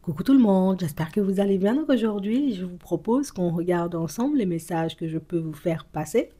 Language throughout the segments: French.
Coucou tout le monde, j'espère que vous allez bien. Donc aujourd'hui, je vous propose qu'on regarde ensemble les messages que je peux vous faire passer.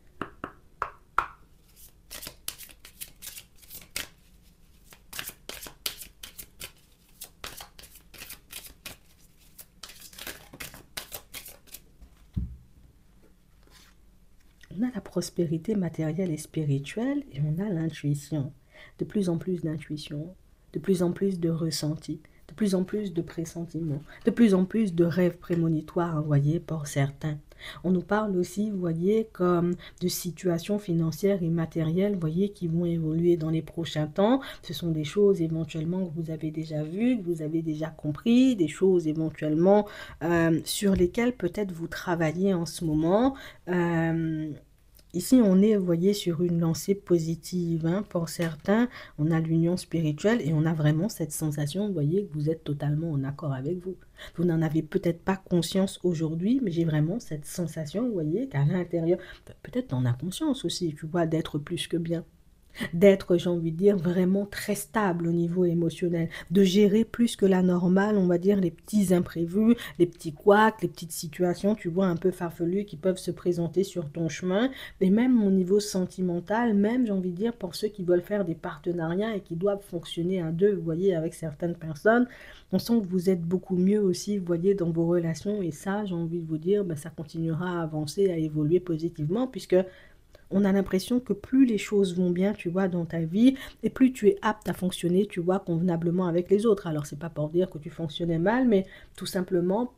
On a la prospérité matérielle et spirituelle et on a l'intuition. De plus en plus d'intuition, de plus en plus de ressenti, de plus en plus de pressentiments, de plus en plus de rêves prémonitoires envoyés pour certains. On nous parle aussi, vous voyez, comme de situations financières et matérielles, vous voyez, qui vont évoluer dans les prochains temps. Ce sont des choses éventuellement que vous avez déjà vues, que vous avez déjà compris, des choses éventuellement sur lesquelles peut-être vous travaillez en ce moment. Ici, on est, vous voyez, sur une lancée positive, hein. Pour certains, on a l'union spirituelle et on a vraiment cette sensation, vous voyez, que vous êtes totalement en accord avec vous. Vous n'en avez peut-être pas conscience aujourd'hui, mais j'ai vraiment cette sensation, vous voyez, qu'à l'intérieur, peut-être tu en as conscience aussi, tu vois, d'être plus que bien, d'être, j'ai envie de dire, vraiment très stable au niveau émotionnel, de gérer plus que la normale, on va dire, les petits imprévus, les petits couacs, les petites situations, tu vois, un peu farfelues qui peuvent se présenter sur ton chemin, et même au niveau sentimental, même, j'ai envie de dire, pour ceux qui veulent faire des partenariats et qui doivent fonctionner à deux, vous voyez, avec certaines personnes, on sent que vous êtes beaucoup mieux aussi, vous voyez, dans vos relations, et ça, j'ai envie de vous dire, ben, ça continuera à avancer, à évoluer positivement, puisque on a l'impression que plus les choses vont bien, tu vois, dans ta vie, et plus tu es apte à fonctionner, tu vois, convenablement avec les autres. Alors, c'est pas pour dire que tu fonctionnais mal, mais tout simplement,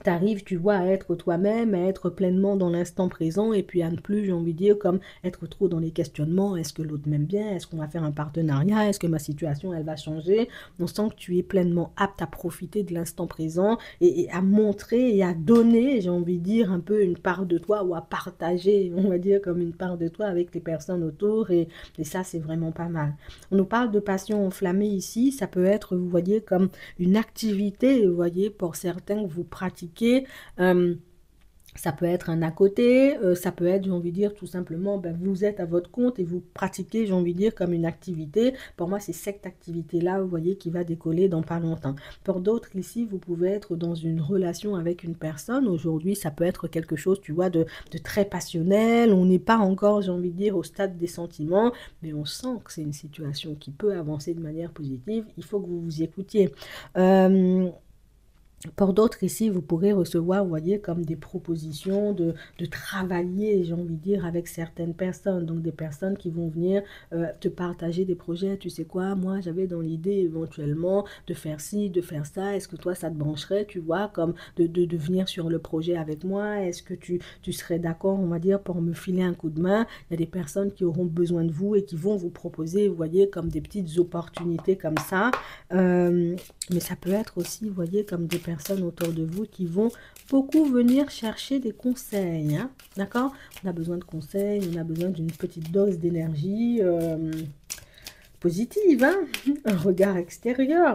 tu arrives, tu vois, à être toi-même, à être pleinement dans l'instant présent, et puis à ne plus, j'ai envie de dire, comme être trop dans les questionnements. Est-ce que l'autre m'aime bien? Est-ce qu'on va faire un partenariat? Est-ce que ma situation, elle va changer? On sent que tu es pleinement apte à profiter de l'instant présent et à montrer et à donner, j'ai envie de dire, un peu une part de toi ou à partager, on va dire, comme une part de toi avec les personnes autour. Et ça, c'est vraiment pas mal. On nous parle de passion enflammée ici. Ça peut être, vous voyez, comme une activité, vous voyez, pour certains que vous pratiquez. euh, Ça peut être un à côté, ça peut être, j'ai envie de dire, tout simplement, ben, vous êtes à votre compte et vous pratiquez, j'ai envie de dire, comme une activité. Pour moi, c'est cette activité-là, vous voyez, qui va décoller dans pas longtemps. Pour d'autres, ici, vous pouvez être dans une relation avec une personne. Aujourd'hui, ça peut être quelque chose, tu vois, de très passionnel. On n'est pas encore, j'ai envie de dire, au stade des sentiments, mais on sent que c'est une situation qui peut avancer de manière positive. Il faut que vous vous écoutiez. Euh, pour d'autres ici, vous pourrez recevoir, vous voyez, comme des propositions de travailler, j'ai envie de dire, avec certaines personnes. Donc des personnes qui vont venir te partager des projets. Tu sais quoi, moi j'avais dans l'idée éventuellement de faire ci, de faire ça. Est-ce que toi ça te brancherait, tu vois, comme de venir sur le projet avec moi? Est-ce que tu serais d'accord, on va dire, pour me filer un coup de main? Il y a des personnes qui auront besoin de vous et qui vont vous proposer, vous voyez, comme des petites opportunités comme ça. Euh, mais ça peut être aussi, vous voyez, comme des personnes autour de vous qui vont beaucoup venir chercher des conseils, hein, d'accord? On a besoin de conseils, on a besoin d'une petite dose d'énergie positive, hein, un regard extérieur,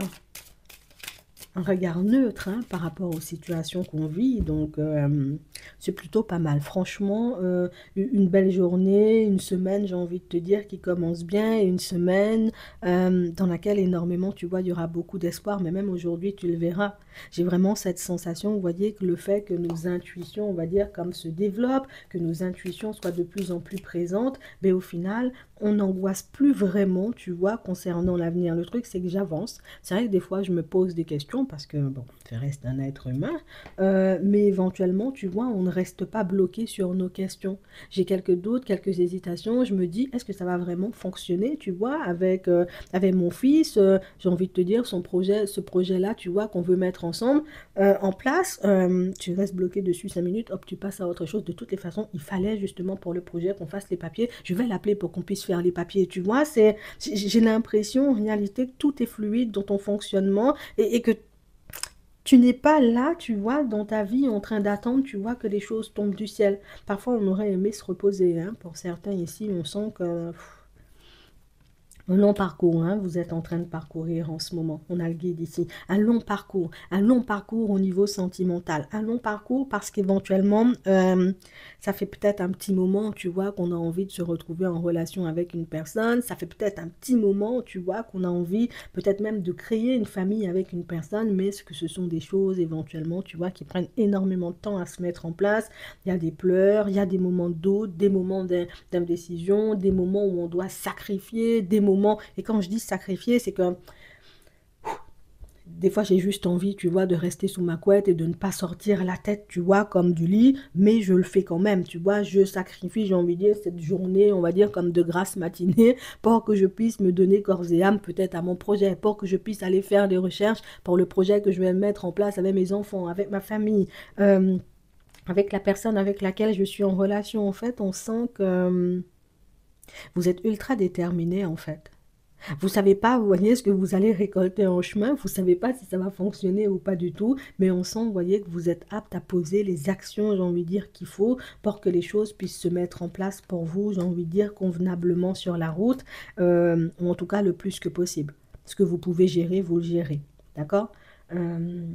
un regard neutre, hein, par rapport aux situations qu'on vit. Donc, c'est plutôt pas mal. Franchement, une belle journée, une semaine, j'ai envie de te dire, qui commence bien, et une semaine dans laquelle énormément, tu vois, il y aura beaucoup d'espoir. Mais même aujourd'hui, tu le verras. J'ai vraiment cette sensation, vous voyez, que le fait que nos intuitions, on va dire, comme se développent, que nos intuitions soient de plus en plus présentes, mais au final, on n'angoisse plus vraiment, tu vois, concernant l'avenir. Le truc, c'est que j'avance. C'est vrai que des fois, je me pose des questions parce que, bon, ça reste un être humain, mais éventuellement, tu vois, on ne reste pas bloqué sur nos questions. J'ai quelques doutes, quelques hésitations. Je me dis, est-ce que ça va vraiment fonctionner, tu vois, avec mon fils, j'ai envie de te dire, son projet, ce projet-là, tu vois, qu'on veut mettre ensemble, en place. Tu restes bloqué dessus 5 minutes, hop, tu passes à autre chose. De toutes les façons, il fallait justement pour le projet qu'on fasse les papiers. Je vais l'appeler pour qu'on puisse faire les papiers, tu vois. J'ai l'impression en réalité que tout est fluide dans ton fonctionnement et que tu n'es pas là, tu vois, dans ta vie en train d'attendre, tu vois, que les choses tombent du ciel. Parfois, on aurait aimé se reposer, hein. Pour certains ici, on sent que Un long parcours, hein, vous êtes en train de parcourir en ce moment. On a le guide ici. Un long parcours au niveau sentimental. Un long parcours parce qu'éventuellement, ça fait peut-être un petit moment, tu vois, qu'on a envie de se retrouver en relation avec une personne. Ça fait peut-être un petit moment, tu vois, qu'on a envie peut-être même de créer une famille avec une personne, mais ce sont des choses éventuellement, tu vois, qui prennent énormément de temps à se mettre en place. Il y a des pleurs, il y a des moments de doute, des moments d'indécision, des moments où on doit sacrifier, des moments, et quand je dis sacrifier, c'est que des fois j'ai juste envie, tu vois, de rester sous ma couette et de ne pas sortir la tête, tu vois, comme du lit, mais je le fais quand même, tu vois, je sacrifie, j'ai envie de dire, cette journée, on va dire, comme de grasse matinée, pour que je puisse me donner corps et âme peut-être à mon projet, pour que je puisse aller faire des recherches pour le projet que je vais mettre en place avec mes enfants, avec ma famille, avec la personne avec laquelle je suis en relation. En fait, on sent que vous êtes ultra déterminé, en fait. Vous savez pas, vous voyez, ce que vous allez récolter en chemin, vous savez pas si ça va fonctionner ou pas du tout, mais on sent, vous voyez, que vous êtes apte à poser les actions, j'ai envie de dire, qu'il faut pour que les choses puissent se mettre en place pour vous, j'ai envie de dire, convenablement sur la route, ou en tout cas le plus que possible. Ce que vous pouvez gérer, vous le gérez, d'accord? Euh,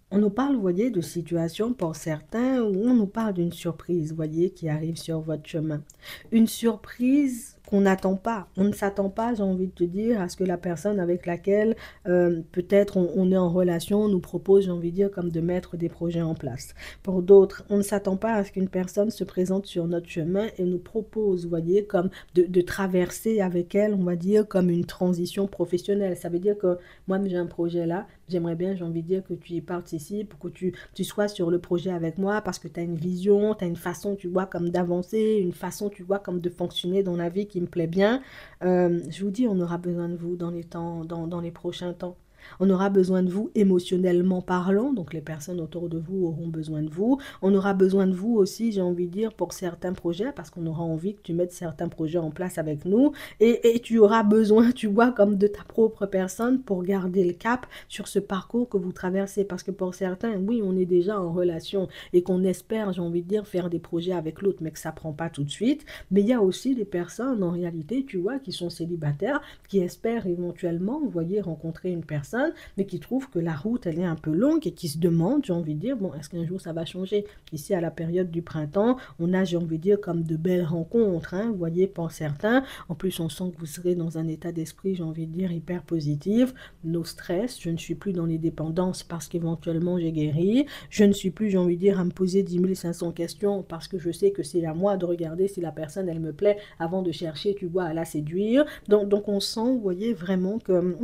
On nous parle, vous voyez, de situations pour certains où on nous parle d'une surprise, vous voyez, qui arrive sur votre chemin. Une surprise qu'on n'attend pas. On ne s'attend pas, j'ai envie de te dire, à ce que la personne avec laquelle peut-être on est en relation nous propose, j'ai envie de dire, comme de mettre des projets en place. Pour d'autres, on ne s'attend pas à ce qu'une personne se présente sur notre chemin et nous propose, vous voyez, comme de traverser avec elle, on va dire, comme une transition professionnelle. Ça veut dire que moi, j'ai un projet là, j'aimerais bien, j'ai envie de dire, que tu y participes, que tu sois sur le projet avec moi parce que tu as une vision, tu as une façon, tu vois, comme d'avancer, une façon, tu vois, comme de fonctionner dans la vie qui me plaît bien. Je vous dis, on aura besoin de vous dans les temps, dans les prochains temps. On aura besoin de vous émotionnellement parlant, donc les personnes autour de vous auront besoin de vous. On aura besoin de vous aussi, j'ai envie de dire, pour certains projets, parce qu'on aura envie que tu mettes certains projets en place avec nous. Et tu auras besoin, tu vois, comme de ta propre personne pour garder le cap sur ce parcours que vous traversez. Parce que pour certains, oui, on est déjà en relation et qu'on espère, j'ai envie de dire, faire des projets avec l'autre, mais que ça ne prend pas tout de suite. Mais il y a aussi des personnes, en réalité, tu vois, qui sont célibataires, qui espèrent éventuellement, vous voyez, rencontrer une personne, mais qui trouvent que la route, elle est un peu longue et qui se demandent, j'ai envie de dire, bon, est-ce qu'un jour ça va changer? Ici, à la période du printemps, on a, j'ai envie de dire, comme de belles rencontres, hein, vous voyez, pour certains. En plus, on sent que vous serez dans un état d'esprit, j'ai envie de dire, hyper positif. No stress, je ne suis plus dans les dépendances parce qu'éventuellement j'ai guéri. Je ne suis plus, j'ai envie de dire, à me poser 10 500 questions parce que je sais que c'est à moi de regarder si la personne, elle me plaît avant de chercher, tu vois, à la séduire. Donc on sent, vous voyez, vraiment que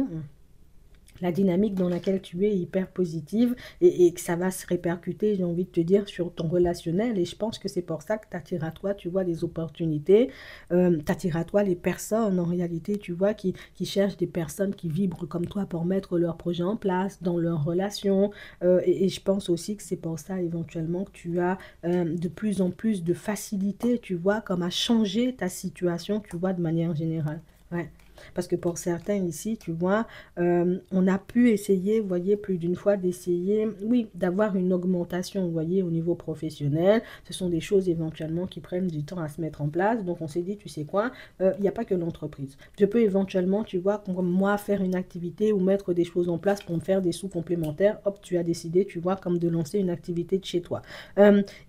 la dynamique dans laquelle tu es hyper positive et que ça va se répercuter, j'ai envie de te dire, sur ton relationnel. Et je pense que c'est pour ça que tu attires à toi, tu vois, les opportunités, tu attires à toi les personnes, en réalité, tu vois, qui cherchent des personnes qui vibrent comme toi pour mettre leurs projets en place, dans leurs relations. Et je pense aussi que c'est pour ça, éventuellement, que tu as de plus en plus de facilité, tu vois, comme à changer ta situation, tu vois, de manière générale. Ouais. Parce que pour certains ici, tu vois, on a pu essayer, vous voyez, plus d'une fois d'essayer, oui, d'avoir une augmentation, vous voyez, au niveau professionnel. Ce sont des choses éventuellement qui prennent du temps à se mettre en place. Donc on s'est dit, tu sais quoi, il n'y a pas que l'entreprise. Je peux éventuellement, tu vois, comme moi, faire une activité ou mettre des choses en place pour me faire des sous complémentaires. Hop, tu as décidé, tu vois, comme de lancer une activité de chez toi.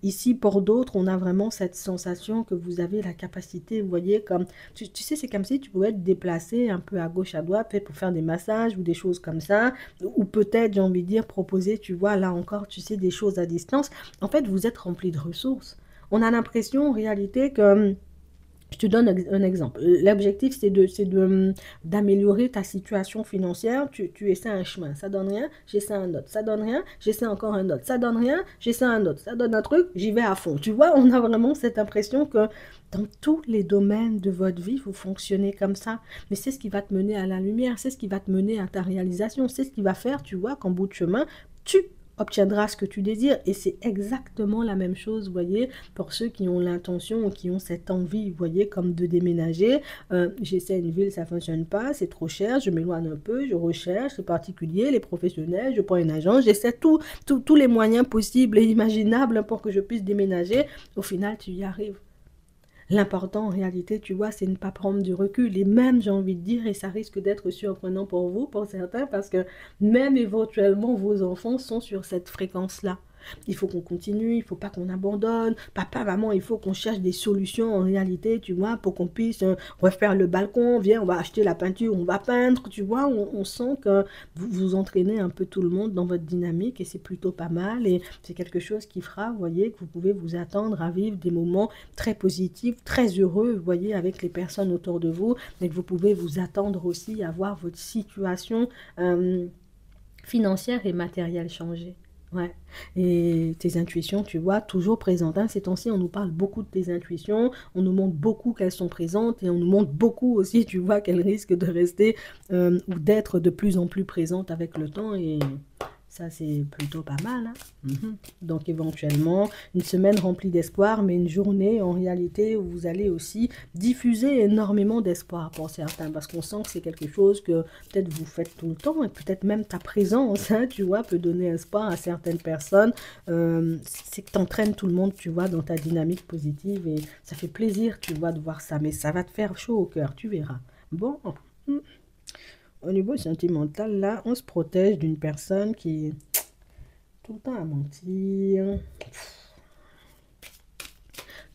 Ici, pour d'autres, on a vraiment cette sensation que vous avez la capacité, vous voyez, comme, tu sais, c'est comme si tu pouvais te déplacer un peu à gauche, à droite, peut-être pour faire des massages ou des choses comme ça, ou peut-être, j'ai envie de dire, proposer, tu vois, là encore, tu sais, des choses à distance. En fait, vous êtes rempli de ressources. On a l'impression, en réalité, que je te donne un exemple. L'objectif, d'améliorer ta situation financière. Tu essaies un chemin, ça donne rien, j'essaie un autre. Ça donne rien, j'essaie encore un autre. Ça donne rien, j'essaie un autre. Ça donne un truc, j'y vais à fond. Tu vois, on a vraiment cette impression que dans tous les domaines de votre vie, vous fonctionnez comme ça. Mais c'est ce qui va te mener à la lumière, c'est ce qui va te mener à ta réalisation, c'est ce qui va faire, tu vois, qu'en bout de chemin, tu obtiendras ce que tu désires. Et c'est exactement la même chose, vous voyez, pour ceux qui ont l'intention ou qui ont cette envie, vous voyez, comme de déménager. J'essaie une ville, ça ne fonctionne pas, c'est trop cher, je m'éloigne un peu, je recherche les particuliers, les professionnels, je prends une agence, j'essaie tous les moyens possibles et imaginables pour que je puisse déménager. Au final, tu y arrives. L'important en réalité, tu vois, c'est ne pas prendre du recul. Et même, j'ai envie de dire, et ça risque d'être surprenant pour vous, pour certains, parce que même éventuellement, vos enfants sont sur cette fréquence-là. Il faut qu'on continue, il faut pas qu'on abandonne. Papa, maman, il faut qu'on cherche des solutions en réalité, tu vois, pour qu'on puisse refaire le balcon. Viens, on va acheter la peinture, on va peindre, tu vois. On sent que vous entraînez un peu tout le monde dans votre dynamique et c'est plutôt pas mal. Et c'est quelque chose qui fera, vous voyez, que vous pouvez vous attendre à vivre des moments très positifs, très heureux, vous voyez, avec les personnes autour de vous. Et que vous pouvez vous attendre aussi à voir votre situation financière et matérielle changer. Ouais. Et tes intuitions, tu vois, toujours présentes. Hein. Ces temps-ci, on nous parle beaucoup de tes intuitions, on nous montre beaucoup qu'elles sont présentes et on nous montre beaucoup aussi, tu vois, qu'elles risquent de rester ou d'être de plus en plus présentes avec le temps. Et ça, c'est plutôt pas mal. Hein. Donc, éventuellement, une semaine remplie d'espoir, mais une journée, en réalité, où vous allez aussi diffuser énormément d'espoir pour certains, parce qu'on sent que c'est quelque chose que peut-être vous faites tout le temps, et peut-être même ta présence, hein, tu vois, peut donner espoir à certaines personnes. C'est que tu entraînes tout le monde, tu vois, dans ta dynamique positive, et ça fait plaisir, tu vois, de voir ça, mais ça va te faire chaud au cœur, tu verras. Bon, au niveau sentimental, là, on se protège d'une personne qui est tout le temps à mentir,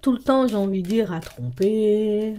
tout le temps, j'ai envie de dire, à tromper,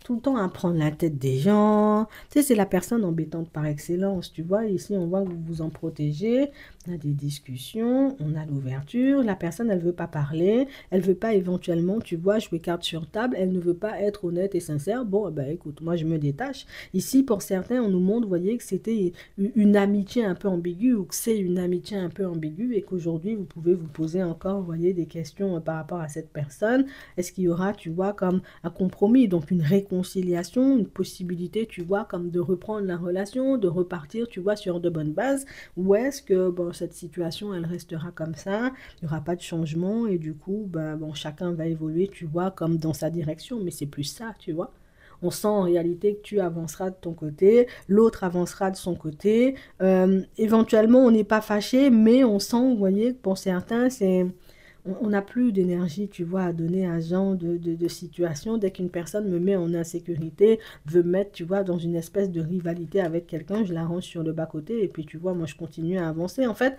tout le temps à prendre la tête des gens. Tu sais, c'est la personne embêtante par excellence, tu vois. Ici, on voit que vous vous en protégez. On a des discussions, on a l'ouverture. La personne, elle veut pas parler. Elle veut pas éventuellement, tu vois, jouer carte sur table. Elle ne veut pas être honnête et sincère. Bon, ben écoute, moi, je me détache. Ici, pour certains, on nous montre, vous voyez, que c'était une amitié un peu ambiguë ou que c'est une amitié un peu ambiguë et qu'aujourd'hui, vous pouvez vous poser encore, vous voyez, des questions par rapport à cette personne. Est-ce qu'il y aura, tu vois, comme un compromis, donc une réconciliation, une possibilité, tu vois, comme de reprendre la relation, de repartir, tu vois, sur de bonnes bases, ou est-ce que, bon, cette situation, elle restera comme ça, il n'y aura pas de changement, et du coup, ben, bon, chacun va évoluer, tu vois, comme dans sa direction, mais c'est plus ça, tu vois. On sent en réalité que tu avanceras de ton côté, l'autre avancera de son côté. Éventuellement, on n'est pas fâché, mais on sent, vous voyez, que pour certains, c'est on n'a plus d'énergie, tu vois, à donner à ce genre de situation. Dès qu'une personne me met en insécurité, veut me mettre, tu vois, dans une espèce de rivalité avec quelqu'un, je la range sur le bas-côté et puis, tu vois, moi, je continue à avancer. En fait,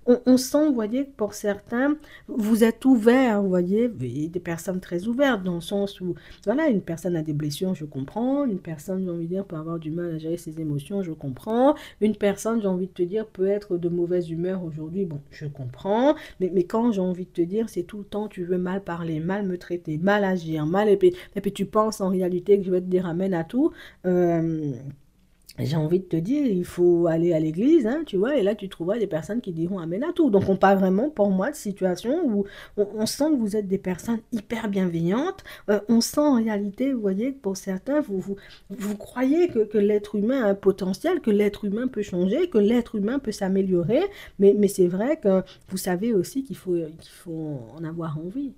on sent, vous voyez, que pour certains, vous êtes ouverts, vous voyez, et des personnes très ouvertes dans le sens où, voilà, une personne a des blessures, je comprends. Une personne, j'ai envie de dire, peut avoir du mal à gérer ses émotions, je comprends. Une personne, j'ai envie de te dire, peut être de mauvaise humeur aujourd'hui, bon, je comprends. Mais quand j'ai envie de te dire, c'est tout le temps, tu veux mal parler, mal me traiter, mal agir, mal et puis tu penses en réalité que je vais te dire amen à tout. Euh, j'ai envie de te dire, il faut aller à l'église, hein, tu vois, et là tu trouveras des personnes qui diront amen à tout. Donc on parle vraiment pour moi de situation où on sent que vous êtes des personnes hyper bienveillantes. On sent en réalité, vous voyez, que pour certains, vous croyez que l'être humain a un potentiel, que l'être humain peut changer, que l'être humain peut s'améliorer, mais c'est vrai que vous savez aussi qu'il faut en avoir envie.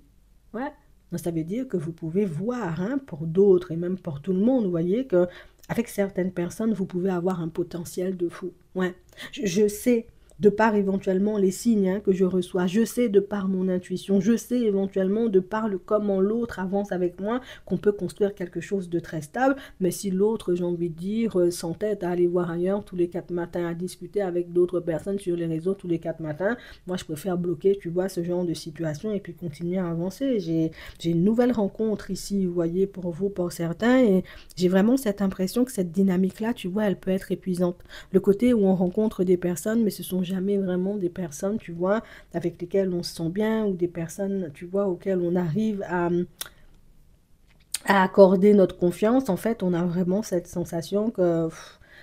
Ouais. Donc, ça veut dire que vous pouvez voir, hein, pour d'autres et même pour tout le monde, vous voyez que avec certaines personnes, vous pouvez avoir un potentiel de fou. Ouais. Je sais, de par éventuellement les signes, hein, que je reçois, je sais de par mon intuition, je sais éventuellement de par le comment l'autre avance avec moi, qu'on peut construire quelque chose de très stable. Mais si l'autre, j'ai envie de dire, s'entête à aller voir ailleurs tous les 4 matins, à discuter avec d'autres personnes sur les réseaux tous les 4 matins, moi je préfère bloquer, tu vois, ce genre de situation et puis continuer à avancer. J'ai une nouvelle rencontre ici, vous voyez, pour vous, pour certains, et j'ai vraiment cette impression que cette dynamique-là, tu vois, elle peut être épuisante. Le côté où on rencontre des personnes, mais ce sont jamais vraiment des personnes, tu vois, avec lesquelles on se sent bien, ou des personnes, tu vois, auxquelles on arrive à accorder notre confiance. En fait, on a vraiment cette sensation que,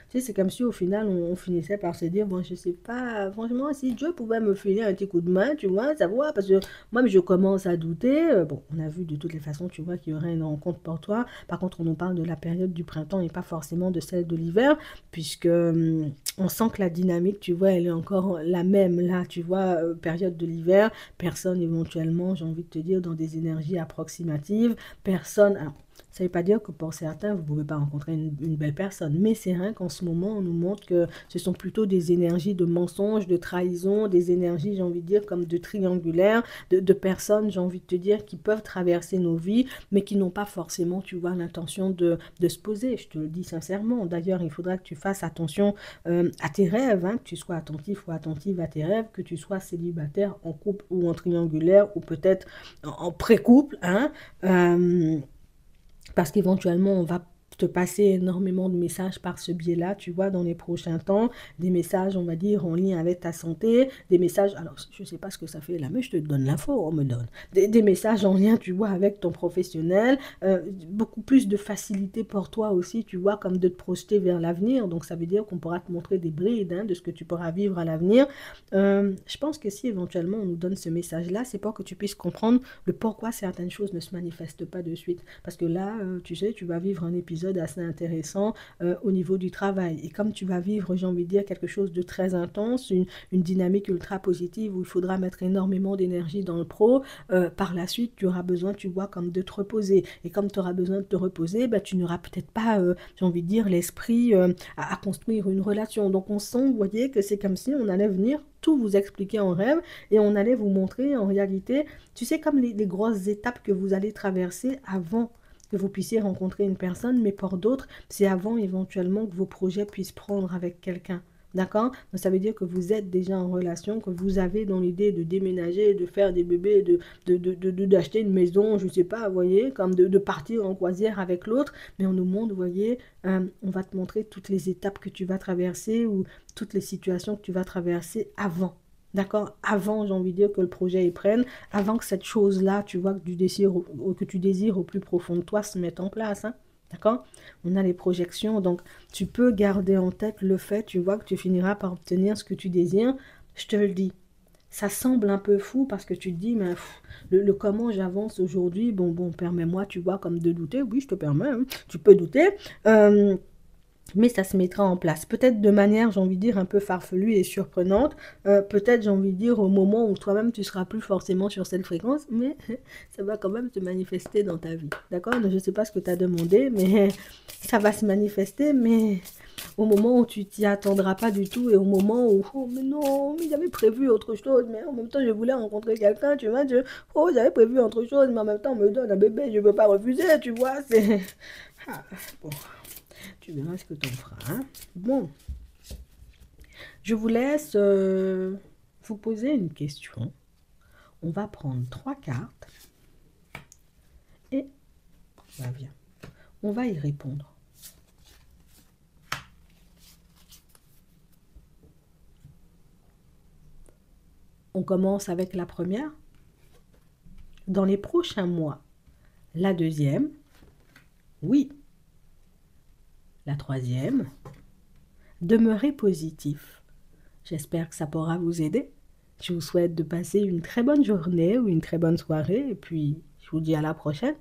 tu sais, c'est comme si au final, on finissait par se dire, bon, je sais pas, franchement, si Dieu pouvait me filer un petit coup de main, tu vois, ça va, parce que moi, je commence à douter. Bon, on a vu de toutes les façons, tu vois, qu'il y aurait une rencontre pour toi. Par contre, on nous parle de la période du printemps et pas forcément de celle de l'hiver, puisque on sent que la dynamique, tu vois, elle est encore la même, là, tu vois, période de l'hiver, personne éventuellement, j'ai envie de te dire, dans des énergies approximatives, personne, alors, Ça ne veut pas dire que pour certains, vous ne pouvez pas rencontrer une belle personne. Mais c'est vrai qu'en ce moment, on nous montre que ce sont plutôt des énergies de mensonge, de trahison, des énergies, j'ai envie de dire, comme de triangulaire, de personnes, j'ai envie de te dire, qui peuvent traverser nos vies, mais qui n'ont pas forcément, tu vois, l'intention de se poser. Je te le dis sincèrement. D'ailleurs, il faudra que tu fasses attention à tes rêves, hein, que tu sois attentif ou attentive à tes rêves, que tu sois célibataire, en couple ou en triangulaire, ou peut-être en pré-couple, hein. Parce qu'éventuellement, on va te passer énormément de messages par ce biais-là, tu vois, dans les prochains temps, des messages, on va dire, en lien avec ta santé, des messages, alors je ne sais pas ce que ça fait là, mais je te donne l'info, on me donne, des messages en lien, tu vois, avec ton professionnel, beaucoup plus de facilité pour toi aussi, tu vois, comme de te projeter vers l'avenir, donc ça veut dire qu'on pourra te montrer des brides, hein, de ce que tu pourras vivre à l'avenir. Je pense que si éventuellement on nous donne ce message-là, c'est pour que tu puisses comprendre le pourquoi certaines choses ne se manifestent pas de suite, parce que là, tu sais, tu vas vivre un épisode assez intéressant au niveau du travail. Et comme tu vas vivre, j'ai envie de dire, quelque chose de très intense, une dynamique ultra positive où il faudra mettre énormément d'énergie dans le pro, par la suite, tu auras besoin, tu vois, comme de te reposer. Et comme tu auras besoin de te reposer, bah, tu n'auras peut-être pas, j'ai envie de dire, l'esprit à construire une relation. Donc on sent, vous voyez, que c'est comme si on allait venir tout vous expliquer en rêve et on allait vous montrer en réalité, tu sais, comme les grosses étapes que vous allez traverser avant que vous puissiez rencontrer une personne, mais pour d'autres, c'est avant éventuellement que vos projets puissent prendre avec quelqu'un. D'accord? Donc ça veut dire que vous êtes déjà en relation, que vous avez dans l'idée de déménager, de faire des bébés, d'acheter une maison, je ne sais pas, vous voyez, comme de partir en croisière avec l'autre, mais on nous montre, vous voyez, on va te montrer toutes les étapes que tu vas traverser ou toutes les situations que tu vas traverser avant. D'accord? Avant, j'ai envie de dire que le projet y prenne, avant que cette chose-là, tu vois, que tu désires au plus profond de toi se mette en place. Hein? D'accord? On a les projections, donc tu peux garder en tête le fait, tu vois, que tu finiras par obtenir ce que tu désires. Je te le dis. Ça semble un peu fou parce que tu te dis, mais le comment j'avance aujourd'hui, bon, permets-moi, tu vois, comme de douter. Oui, je te permets, hein, tu peux douter. Mais ça se mettra en place. Peut-être de manière, j'ai envie de dire, un peu farfelue et surprenante. Peut-être, j'ai envie de dire, au moment où toi-même, tu seras plus forcément sur cette fréquence, mais ça va quand même se manifester dans ta vie. D'accord? Je ne sais pas ce que tu as demandé, mais ça va se manifester, mais au moment où tu t'y attendras pas du tout et au moment où, oh, mais non, mais j'avais prévu autre chose, mais en même temps, je voulais rencontrer quelqu'un, tu vois, oh, j'avais prévu autre chose, mais en même temps, on me donne un bébé, je ne peux pas refuser, tu vois, c'est... Ah, bon. Tu verras ce que tu en feras. Hein? Bon, je vous laisse vous poser une question. On va prendre 3 cartes et bah, viens, on va y répondre. On commence avec la première. Dans les prochains mois, la deuxième, oui. La troisième, demeurez positif. J'espère que ça pourra vous aider. Je vous souhaite de passer une très bonne journée ou une très bonne soirée et puis je vous dis à la prochaine.